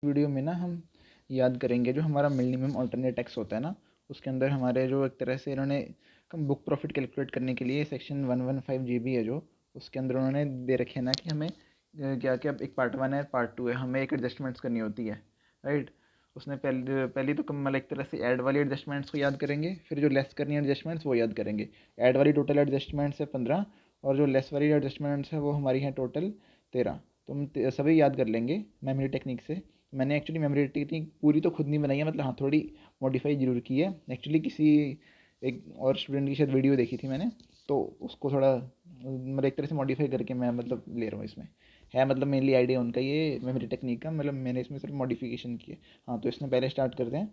Video में ना हम याद करेंगे जो हमारा मिनिमम अल्टरनेट टैक्स होता है ना, उसके अंदर हमारे जो एक तरह से इन्होंने बुक प्रॉफिट कैलकुलेट करने के लिए सेक्शन 115 GB है जो उसके अंदर उन्होंने दे रखे है ना कि हमें क्या क्या एक पार्ट 1 है पार्ट 2 है, हमें एक एडजस्टमेंट्स करनी होती है, राइट। उसने पहली तो मतलब एक तरह से ऐड वाली एडजस्टमेंट्स को याद करेंगे, फिर जो लेस करनी है एडजस्टमेंट्स वो याद करेंगे। ऐड वाली टोटल एडजस्टमेंट्स है 15 और जो लेस वाली एडजस्टमेंट्स है वो हमारी है टोटल 13। तो हम सभी याद कर लेंगे मेमोरी टेक्निक से। मैंने एक्चुअली मेमोरी टेक्निक पूरी तो खुद नहीं बनाई है, मतलब हाँ थोड़ी मॉडिफाई ज़रूर की है। एक्चुअली किसी एक और स्टूडेंट की शायद वीडियो देखी थी मैंने, तो उसको थोड़ा मतलब एक तरह से मॉडिफाई करके मैं मतलब ले रहा हूँ इसमें। है मतलब मेनली आइडिया उनका ये मेमोरी टेक्निक का, मतलब मैंने इसमें सिर्फ मॉडिफिकेशन की है। हाँ तो इसमें पहले स्टार्ट करते हैं।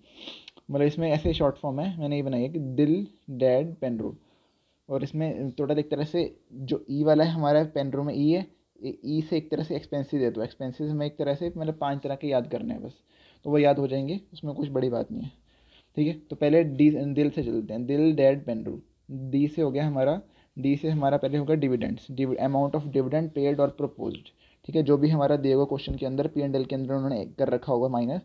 मतलब इसमें ऐसे शॉर्ट फॉर्म है, मैंने ये बनाई है कि दिल डैड पेन रूल। और इसमें टोटल एक तरह से जो ई वाला है हमारा पेन रूल में ई है, ई से एक तरह से एक्सपेंसिव है, तो एक्सपेंसिव में एक तरह से मतलब 5 तरह के याद करने हैं बस, तो वो याद हो जाएंगे, उसमें कुछ बड़ी बात नहीं है। ठीक है, तो पहले डी दिल से चलते हैं। दिल डैड पेन रूल। डी से हो गया हमारा, डी से हमारा पहले होगा dividends, amount of dividend paid और प्रपोज्ड। ठीक है, जो भी हमारा दिए हुआ क्वेश्चन के अंदर पी एंड एल के अंदर उन्होंने कर रखा होगा माइनस,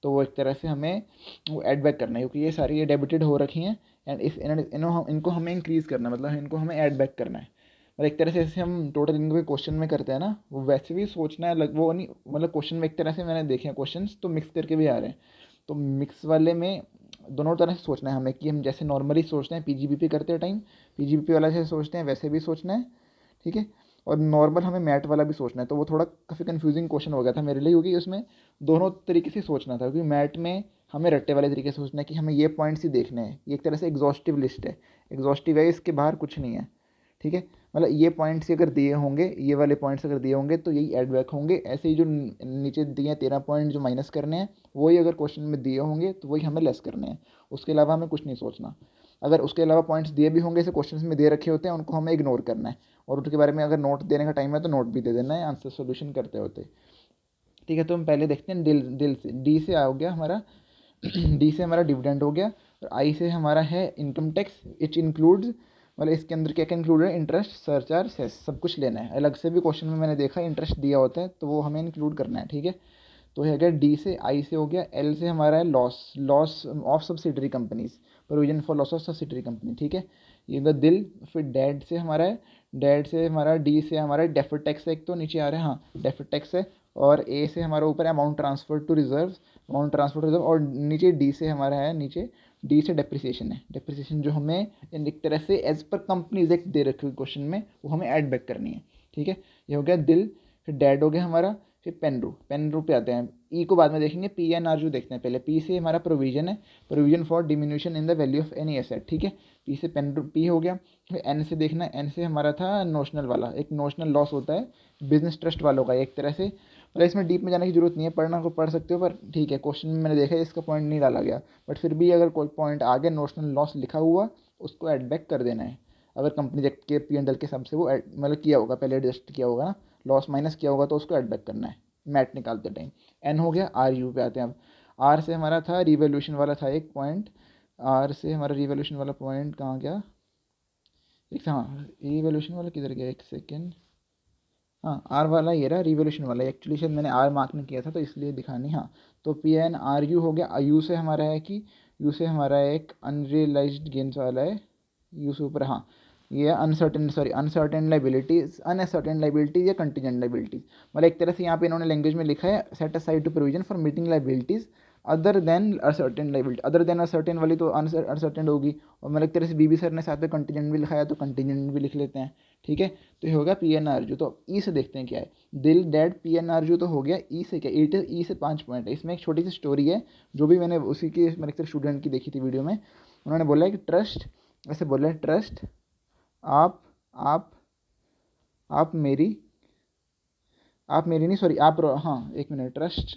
तो वो एक तरह से हमें वो एड बैक करना है, क्योंकि ये सारी ये डेबिटेड हो रखी हैं एंड इनको हमें इंक्रीज़ करना है, मतलब इनको हमें ऐड बैक करना है। और एक तरह से जैसे हम टोटल इनको क्वेश्चन में करते हैं ना, वो वैसे भी सोचना है अलग, वो नहीं मतलब क्वेश्चन में एक तरह से मैंने देखे हैं क्वेश्चंस तो मिक्स करके भी आ रहे हैं। तो मिक्स वाले में दोनों तरह से सोचना है हमें, कि हम जैसे नॉर्मली सोचते हैं पीजीबीपी करते टाइम, पीजीबीपी वाला जैसे सोचते हैं वैसे भी सोचना है। ठीक है, और नॉर्मल हमें मैट वाला भी सोचना है। तो वो थोड़ा काफ़ी कंफ्यूजिंग क्वेश्चन हो गया था मेरे लिए, क्योंकि उसमें दोनों तरीके से सोचना था। क्योंकि मैट में हमें रट्टे वाले तरीके से सोचना है कि हमें ये पॉइंट्स ही देखने हैं, ये एक तरह से एग्जॉस्टिव लिस्ट है, एग्जॉस्टिव है, इसके बाहर कुछ नहीं है। ठीक है, मतलब ये पॉइंट्स अगर दिए होंगे, ये वाले पॉइंट्स अगर दिए होंगे तो यही एड बैक होंगे। ऐसे ही जो नीचे दिए 13 पॉइंट जो माइनस करने हैं, वही अगर क्वेश्चन में दिए होंगे तो वही हमें लेस करने हैं। उसके अलावा हमें कुछ नहीं सोचना। अगर उसके अलावा पॉइंट्स दिए भी होंगे, ऐसे क्वेश्चन में दे रखे होते हैं, उनको हमें इग्नोर करना है। और उनके बारे में अगर नोट देने का टाइम है तो नोट भी दे देना है आंसर सोल्यूशन करते होते। ठीक है, तो हम पहले देखते हैं दिल से। डी से आ गया हमारा डी से हमारा डिविडेंड हो गया। और आई से हमारा है इनकम टैक्स, इच इंक्लूड्स, मतलब इसके अंदर क्या क्या इंक्लूड है, इंटरेस्ट सरचार्ज सेस, सब कुछ लेना है। अलग से भी क्वेश्चन में मैंने देखा इंटरेस्ट दिया होता है, तो वो हमें इंक्लूड करना है। ठीक है, तो है गया डी से। आई से हो गया। एल से हमारा है loss, loss of subsidiary companies, provision for loss of subsidiary company. ठीक है, ये होगा दिल। फिर डैड से हमारा है, डैड से हमारा डी से हमारा डेफर्ड टैक्स है, एक तो नीचे आ रहा है, हाँ डेफर्ड टैक्स है। और ए से हमारा ऊपर है amount transfer to reserve, amount transfer to reserve. और नीचे डी से हमारा है, नीचे डी से डेप्रिसिएशन है, डेप्रिसिएशन जो हमें एक तरह से as per companies act they रखी हुई क्वेश्चन में, वो हमें ऐड बैक करनी है। ठीक है, ये हो गया दिल। फिर डैड हो गया हमारा। फिर पेनरू, पेनरू पे आते हैं। ई को बाद में देखेंगे, पी एन आर जो देखते हैं पहले। पी से हमारा प्रोविजन है, provision for diminution in the value of any asset. ठीक है, पी से पेनरू पी हो गया। फिर एन से देखना है, एन से हमारा था नोशनल वाला, एक नोशनल लॉस होता है बिजनेस ट्रस्ट वालों का एक तरह से। मतलब इसमें डीप में जाने की जरूरत नहीं है, पढ़ना को पढ़ सकते हो, पर ठीक है क्वेश्चन में मैंने देखा है इसका पॉइंट नहीं डाला गया, बट फिर भी अगर कोई पॉइंट आगे नोशनल लॉस लिखा हुआ उसको एड बैक कर देना है। अगर कंपनी एक्ट के पी एंड एल के हिसाब से वो मतलब किया होगा, पहले एडजस्ट किया होगा ना, लॉस माइनस किया होगा, तो उसको ऐड बैक करना है मैट निकालते टाइम। एन हो गया। आर यू पे आते हैं अब। आर से हमारा था रिवोल्यूशन वाला था एक पॉइंट, आर से हमारा रिवोल्यूशन वाला पॉइंट कहाँ गया, एक हाँ रिवोल्यूशन वाला किधर गया, एक सेकेंड। हाँ आर वाला ये रहा, रिवोल्यूशन वाला। एक्चुअली शायद मैंने आर मार्क नहीं किया था तो इसलिए दिखा नहीं। हाँ, तो पी एन आर यू हो गया। यू से हमारा है कि, यू से हमारा एक अनरियलाइज्ड गेन्स वाला है, यू से ऊपर। हाँ, ये uncertain, sorry uncertain liabilities, uncertain liabilities या कंटीजेंट लाइबिलिटीज। मतलब एक तरह से यहाँ पे इन्होंने लैंग्वेज में लिखा है set aside to provision for meeting liabilities other than ascertain liability. Other than ascertain वाली तो अनसर्टेन होगी। और मतलब एक तरह से बीबी सर ने साथ में कंटीजेंट भी लिखाया, तो कंटीजेंट भी लिख लेते हैं। ठीक है, तो ये होगा पी एन आर यू। तो ई से देखते हैं क्या है। दिल डैड पी एन आर यू तो हो गया। ई से क्या, ई से 5 पॉइंट है। इसमें एक छोटी सी स्टोरी है जो भी मैंने उसी की मेरे एक स्टूडेंट की देखी थी वीडियो में। उन्होंने बोला है कि ट्रस्ट, ऐसे बोला है ट्रस्ट आप आप आप मेरी, आप मेरी नहीं सॉरी आप हाँ एक मिनट, ट्रस्ट,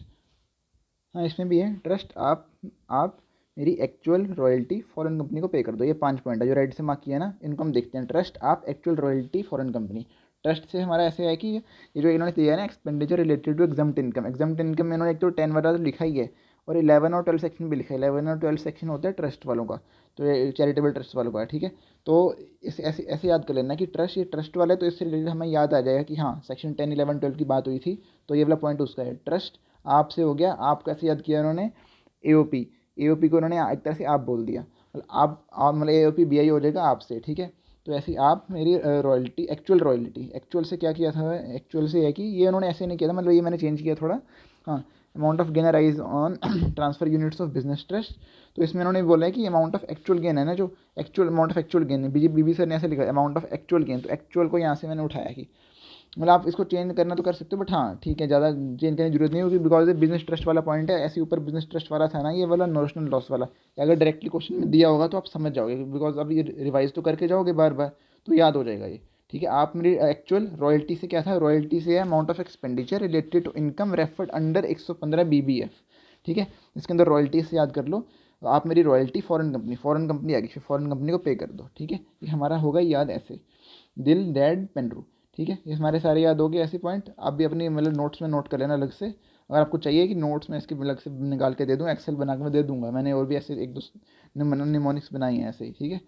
हाँ इसमें भी है ट्रस्ट आप मेरी एक्चुअल रॉयल्टी फॉरेन कंपनी को पे कर दो। ये 5 पॉइंट है जो रेड से मार्क किया है ना, इनको हम देखते हैं। ट्रस्ट आप actual royalty foreign company. Trust से हमारा ऐसे है कि ये जो इन्होंने दिया है ना, expenditure related to exempt income, exempt income में इन्होंने एक तो 10 वाला तो लिखा ही है, और 11 और 12 सेक्शन भी लिखा है। 11 और 12 सेक्शन होता है ट्रस्ट वालों का, तो ये चैरिटेबल ट्रस्ट वालों का है। ठीक है, तो इस ऐसे ऐसे याद कर लेना कि ट्रस्ट, ये ट्रस्ट वाला है, तो इससे रिलेटेड हमें याद आ जाएगा कि हाँ सेक्शन 10, 11, 12 की बात हुई थी, तो ये वाला पॉइंट उसका है। ट्रस्ट आप से हो गया, आप कैसे याद किया उन्होंने, AOP, AOP को उन्होंने एक तरह से आप बोल दिया, मतलब आप मतलब AOP BI हो जाएगा आपसे, ठीक है। तो ऐसे ही आप मेरी रॉयल्टी, एक्चुअल से क्या किया था, एक्चुअल से है कि ये उन्होंने ऐसे नहीं किया था, मतलब ये मैंने चेंज किया थोड़ा, हाँ। Amount of gain arise on transfer units of business trust, तो इसमें उन्होंने बोला है कि अमाउंट ऑफ एक्चुअल गेन है ना, जो actual amount of actual gain है, बीबी सर ने ऐसे लिखा है अमाउंट ऑफ एक्चुअल गेन, तो एक्चुअल को यहाँ से मैंने उठाया कि मतलब आप इसको चेंज करना तो कर सकते हो, बट हाँ ठीक है, ज़्यादा चेंज करने की जरूरत नहीं होगी, बिकॉज ये बिजनेस ट्रस्ट वाला पॉइंट है, ऐसे ऊपर बिजनेस ट्रस्ट वाला था ना ये वाला नोशनल लॉस वाला, अगर डायरेक्टली क्वेश्चन में दिया होगा तो आप समझ जाओगे, बिकॉज अब ये रिवाइज तो करके जाओगे बार बार, तो याद हो जाएगा ये, ठीक है। आप मेरी एक्चुअल रॉयल्टी से क्या था, रॉयल्टी से है amount of expenditure related to income referred under 115 BBF, ठीक है। इसके अंदर रॉयल्टी से याद कर लो, आप मेरी रॉयल्टी फॉरेन कंपनी आ गई, फिर फॉरेन कंपनी को पे कर दो, ठीक है। ये हमारा होगा याद ऐसे, दिल डैड पेनरू, ठीक है। ये हमारे सारे याद हो गए ऐसे पॉइंट, आप भी अपनी मतलब नोट्स में नोट कर लेना अलग से, अगर आपको चाहिए कि नोट्स में इसके अलग से निकाल के दे दूँ, एक्सेल बना के मैं दे दूंगा, मैंने और भी ऐसे एक दो निमोनिक्स बनाई हैं ऐसे ही, ठीक है।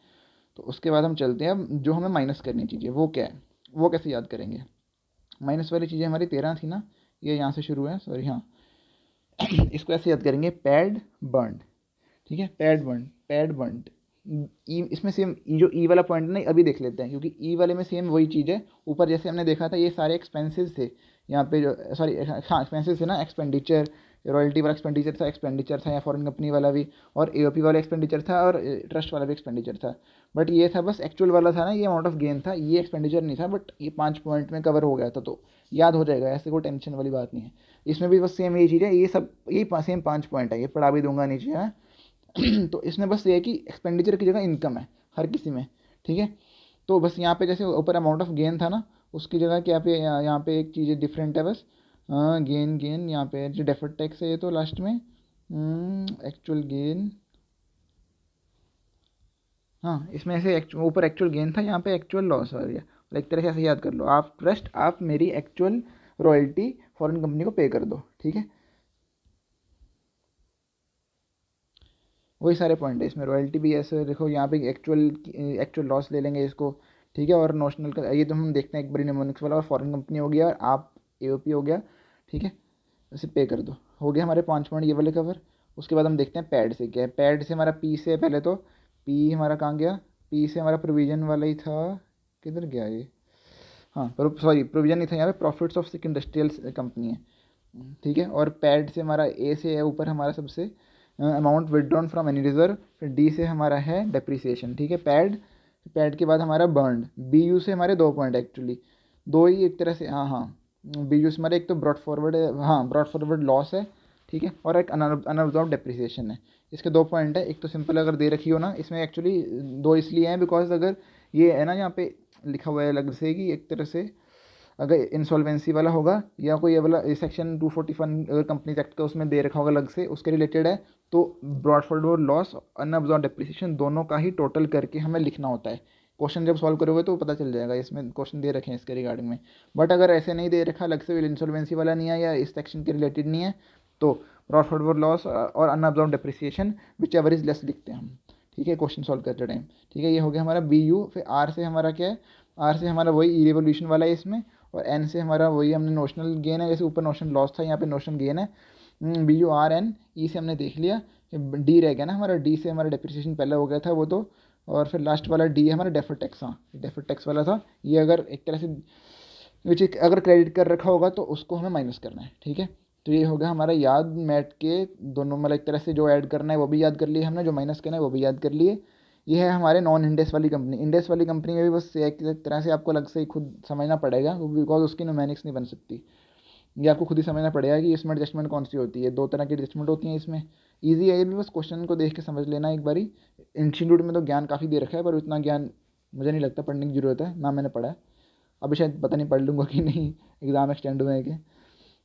तो उसके बाद हम चलते हैं, अब जो हमें माइनस करनी चीज़ें वो क्या है, वो कैसे याद करेंगे। माइनस वाली चीज़ें हमारी 13 थी ना, ये यहाँ से शुरू है, सॉरी हाँ। इसको ऐसे याद करेंगे, पैड बर्न, ठीक है, पैड बर्न ई, इसमें सेम जो ई वाला पॉइंट नहीं अभी देख लेते हैं, क्योंकि ई वाले में सेम वही चीज़ है, ऊपर जैसे हमने देखा था ये सारे एक्सपेंसेस थे, यहाँ पे जो सॉरी हाँ एक्सपेंसेस थे ना, एक्सपेंडिचर, रॉयल्टी वाला एक्सपेंडिचर था या फॉरेन कंपनी वाला भी, और AOP वाला एक्सपेंडिचर था, और ट्रस्ट वाला भी एक्सपेंडिचर था, बट ये था बस एक्चुअल वाला था ना, ये अमाउंट ऑफ गेन था, ये एक्सपेंडिचर नहीं था, बट ये 5 पॉइंट में कवर हो गया था, तो याद हो जाएगा, ऐसे कोई टेंशन वाली बात नहीं है। इसमें भी बस सेम यही चीज़ है, ये सब यही सेम 5 पॉइंट है, ये पढ़ा भी दूंगा नीचे है। तो इसमें बस ये है कि एक्सपेंडिचर की जगह इनकम है हर किसी में, ठीक है। तो बस यहाँ पे जैसे ऊपर अमाउंट ऑफ गेन था ना, उसकी जगह क्या पे यहाँ पे एक चीज़ डिफरेंट है बस, गेन यहाँ पे जो डेफर्ड टैक्स है ये तो लास्ट में, एक्चुअल गेन, हाँ इसमें ऐसे ऊपर एक्चुअल गेन था, यहाँ पे एक्चुअल लॉस हो गया, और एक तरह से ऐसे याद कर लो, आप ट्रस्ट आप मेरी एक्चुअल रॉयल्टी फॉरेन कंपनी को पे कर दो, ठीक है। वही सारे पॉइंट है इसमें, रॉयल्टी भी ऐसे देखो, यहाँ पे एक्चुअल लॉस ले लेंगे इसको, ठीक है। और नोशनल का ये तो हम देखते हैं एक बारी निमोनिक्स वाला, और फॉरेन कंपनी हो गया, और आप AOP हो गया, ठीक है। इसे पे कर दो, हो गया हमारे 5 पॉइंट ये वाले कवर। उसके बाद हम देखते हैं पैड से क्या है, पैड से हमारा पी से पहले तो, पी हमारा कहाँ गया, पी से हमारा प्रोविजन वाला ही था, किधर गया ये, हाँ सॉरी प्रोविजन नहीं था यहाँ पे, प्रॉफिट्स ऑफ इंडस्ट्रियल कंपनी है, ठीक है। और पैड से हमारा ए से है ऊपर हमारा सबसे, amount withdrawn from any reserve, फिर डी से हमारा है डेप्रिसिएशन, ठीक है। पैड, पैड के बाद हमारा बर्न, BU से हमारे 2 पॉइंट एक्चुअली, दो ही एक तरह से, हाँ हाँ, BU से हमारे एक तो ब्रॉड फॉरवर्ड है, हाँ ब्रॉड फॉरवर्ड लॉस है, ठीक है, और एक अनअब्जॉर्ब डेप्रिसिएशन है। इसके 2 पॉइंट है, एक तो सिंपल अगर दे रखी हो ना, इसमें एक्चुअली 2 इसलिए हैं बिकॉज अगर ये है ना यहाँ पे लिखा हुआ है अलग से कि एक तरह से अगर इंसॉल्वेंसी वाला होगा, या कोई ये वाला सेक्शन 241 अगर कंपनीज एक्ट का उसमें दे रखा होगा अलग से उसके रिलेटेड है, तो brought forward loss, unabsorbed depreciation दोनों का ही टोटल करके हमें लिखना होता है। क्वेश्चन जब सॉल्व करोगे तो पता चल जाएगा, इसमें क्वेश्चन दे रखे हैं इसके रिगार्डिंग में। बट अगर ऐसे नहीं दे रखा अलग से, इंसॉल्वेंसी वाला नहीं है या इस सेक्शन के रिलेटेड नहीं है, तो ब्रॉड फॉरवर्ड लॉस और unabsorbed depreciation whichever is less लिखते हैं हम, ठीक है, क्वेश्चन सॉल्व करते टाइम, ठीक है। ये हो गया हमारा BU। फिर आर से हमारा क्या है, आर से हमारा वही रिवोल्यूशन वाला है इसमें, और एन से हमारा वही हमने नोशनल गेन है, जैसे ऊपर नोशनल लॉस था यहाँ पे नोशनल गेन है, BURN। ई से हमने देख लिया, डी रह गया ना हमारा, डी से हमारा डेप्रिसिएशन पहले हो गया था वो तो, और फिर लास्ट वाला डी है हमारा डेफर्ड टैक्स, हाँ डेफर्ड टैक्स वाला था ये, अगर एक तरह से विच अगर क्रेडिट कर रखा होगा तो उसको हमें माइनस करना है, ठीक है। तो ये हो गया हमारा याद मैट के दोनों, मतलब एक तरह से जो ऐड करना है वो भी याद कर लिए हमने, जो माइनस करना है वो भी याद कर लिए। ये है हमारे नॉन इंडेस वाली कंपनी। इंडेस वाली कंपनी में भी बस एक तरह से आपको अलग से ही खुद समझना पड़ेगा, बिकॉज उसकी न्यूमेरिक्स नहीं बन सकती, ये आपको खुद ही समझना पड़ेगा कि इसमें एडजस्टमेंट कौन सी होती है, 2 तरह की एडजस्टमेंट होती हैं इसमें। ईजी है ये भी, बस क्वेश्चन को देख के समझ लेना एक बारी। इंस्टीट्यूट में तो ज्ञान काफ़ी दे रखा है, पर उतना ज्ञान मुझे नहीं लगता पढ़ने की ज़रूरत है, ना मैंने पढ़ा है। अभी शायद पता नहीं पढ़ लूँगा कि नहीं, एग्ज़ाम एक्सटेंड हुए हैं कि,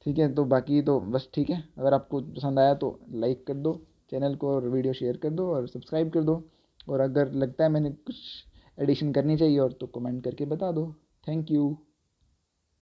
ठीक है। तो बाकी तो बस ठीक है, अगर आपको पसंद आया तो लाइक कर दो चैनल को, और वीडियो शेयर कर दो और सब्सक्राइब कर दो, और अगर लगता है मैंने कुछ एडिशन करनी चाहिए और तो कमेंट करके बता दो। Thank you.